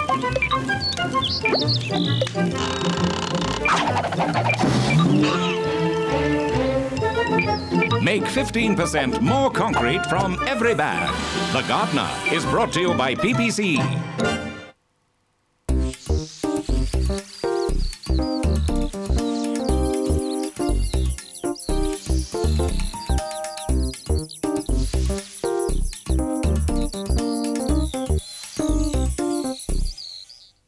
Make 15% more concrete from every bag. The Gardener is brought to you by PPC.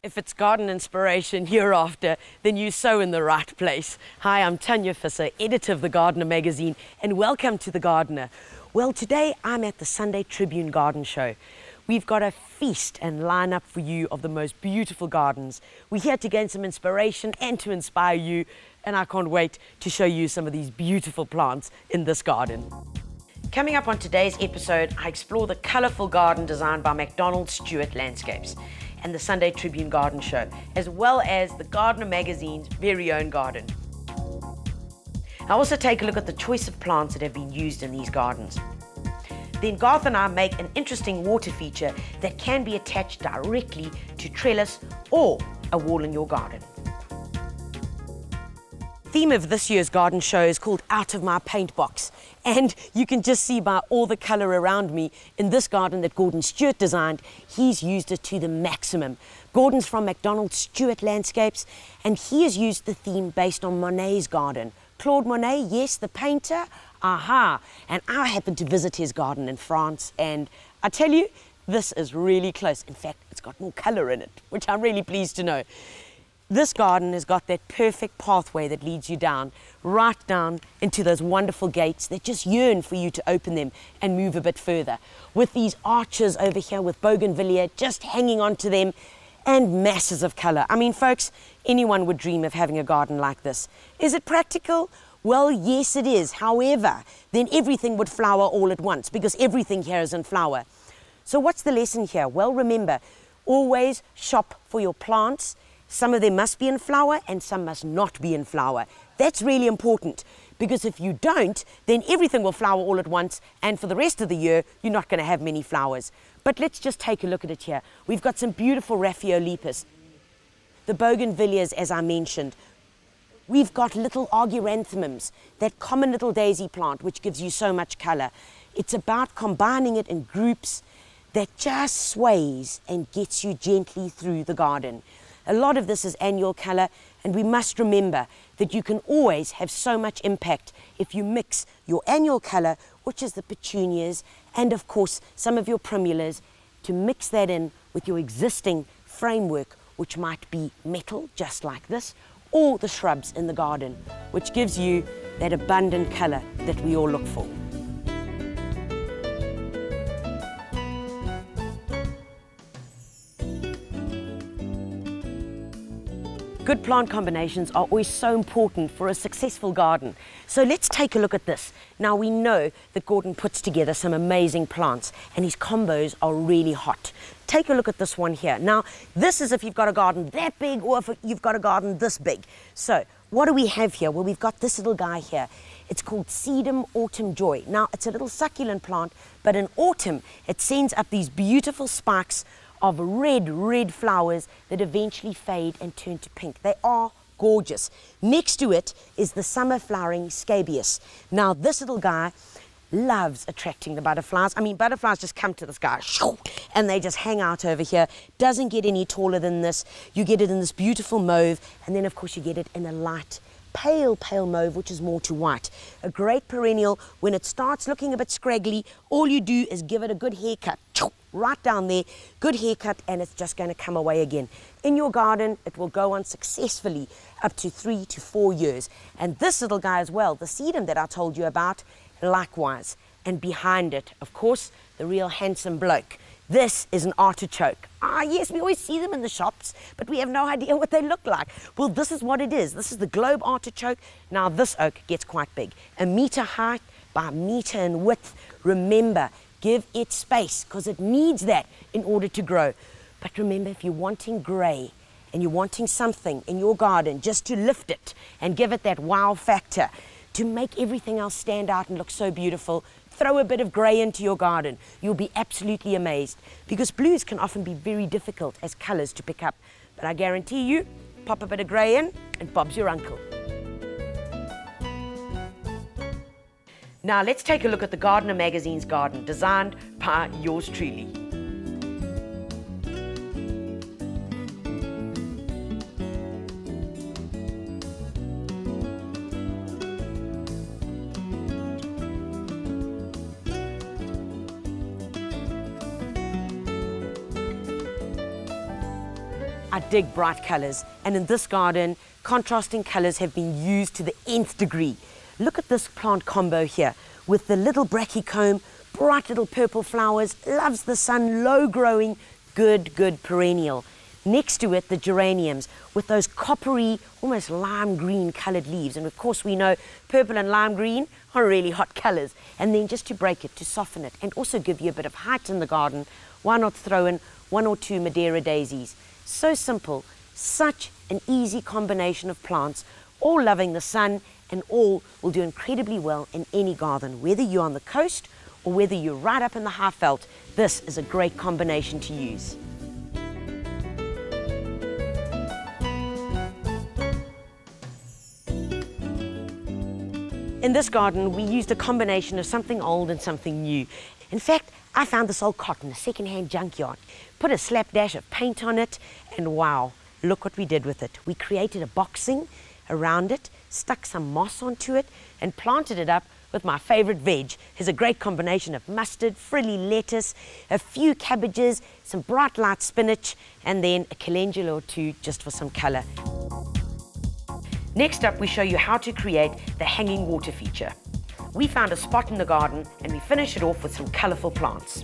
If it's garden inspiration you're after, then you're so in the right place. Hi, I'm Tanya Visser, editor of the Gardener magazine, and welcome to The Gardener. Well, today I'm at the Sunday Tribune Garden Show. We've got a feast and lineup for you of the most beautiful gardens. We're here to gain some inspiration and to inspire you, and I can't wait to show you some of these beautiful plants in this garden. Coming up on today's episode, I explore the colourful garden designed by Monet-inspired Landscapes and the Sunday Tribune Garden Show, as well as the Gardener magazine's very own garden. I also take a look at the choice of plants that have been used in these gardens. Then Garth and I make an interesting water feature that can be attached directly to trellis or a wall in your garden. The theme of this year's garden show is called Out of My Paint Box. And you can just see by all the colour around me in this garden that Gordon Stewart designed, he's used it to the maximum. Gordon's from Monet-inspired Landscapes, and he has used the theme based on Monet's garden. Claude Monet, yes, the painter, aha. And I happened to visit his garden in France, and I tell you, this is really close. In fact, it's got more colour in it, which I'm really pleased to know. This garden has got that perfect pathway that leads you down, right down into those wonderful gates that just yearn for you to open them and move a bit further. With these arches over here with bougainvillea just hanging onto them and masses of colour. I mean, folks, anyone would dream of having a garden like this. Is it practical? Well, yes, it is. However, then everything would flower all at once because everything here is in flower. So what's the lesson here? Well, remember, always shop for your plants. Some of them must be in flower and some must not be in flower. That's really important because if you don't, then everything will flower all at once and for the rest of the year, you're not going to have many flowers. But let's just take a look at it here. We've got some beautiful Raphiolepis. The bougainvilleas, as I mentioned. We've got little arguranthemums, that common little daisy plant which gives you so much colour. It's about combining it in groups that just sways and gets you gently through the garden. A lot of this is annual colour, and we must remember that you can always have so much impact if you mix your annual colour, which is the petunias, and of course some of your primulas, to mix that in with your existing framework, which might be metal, just like this, or the shrubs in the garden, which gives you that abundant colour that we all look for. Good plant combinations are always so important for a successful garden. So let's take a look at this. Now we know that Gordon puts together some amazing plants and his combos are really hot. Take a look at this one here. Now this is if you've got a garden that big or if you've got a garden this big. So what do we have here? Well, we've got this little guy here. It's called Sedum Autumn Joy. Now it's a little succulent plant, but in autumn it sends up these beautiful spikes of red flowers that eventually fade and turn to pink. They are gorgeous. Next to it is the summer flowering scabious. Now this little guy loves attracting the butterflies. I mean, butterflies just come to this guy and they just hang out over here. Doesn't get any taller than this. You get it in this beautiful mauve, and then of course you get it in a light pale mauve, which is more to white. A great perennial. When it starts looking a bit scraggly, all you do is give it a good haircut, right down there, good haircut, and it's just going to come away again. In your garden, it will go on successfully up to 3 to 4 years. And this little guy as well, the sedum that I told you about, likewise. And behind it, of course, the real handsome bloke. This is an artichoke. Ah, yes, we always see them in the shops, but we have no idea what they look like. Well, this is what it is. This is the globe artichoke. Now, this oak gets quite big. 1 metre height by 1 metre in width. Remember, give it space, because it needs that in order to grow. But remember, if you're wanting grey and you're wanting something in your garden just to lift it and give it that wow factor, to make everything else stand out and look so beautiful, Throw a bit of grey into your garden. You'll be absolutely amazed, because blues can often be very difficult as colours to pick up. But I guarantee you, pop a bit of grey in and Bob's your uncle. Now let's take a look at the Gardener magazine's garden, designed by yours truly. I dig bright colours, and in this garden, contrasting colours have been used to the nth degree. Look at this plant combo here, with the little brachycomb, bright little purple flowers, loves the sun, low growing, good perennial. Next to it, the geraniums, with those coppery, almost lime green coloured leaves. And of course we know purple and lime green are really hot colours. And then just to break it, to soften it, and also give you a bit of height in the garden, why not throw in 1 or 2 Madeira daisies? So simple, such an easy combination of plants, all loving the sun, and all will do incredibly well in any garden. Whether you're on the coast or whether you're right up in the high veld, this is a great combination to use. In this garden, we used a combination of something old and something new. In fact, I found this old cotton, a second-hand junkyard, put a slapdash of paint on it, and wow, look what we did with it. We created a boxing around it, stuck some moss onto it, and planted it up with my favorite veg. Here's a great combination of mustard, frilly lettuce, a few cabbages, some bright light spinach, and then a calendula or 2 just for some color. Next up, we show you how to create the hanging water feature. We found a spot in the garden and we finished it off with some colorful plants.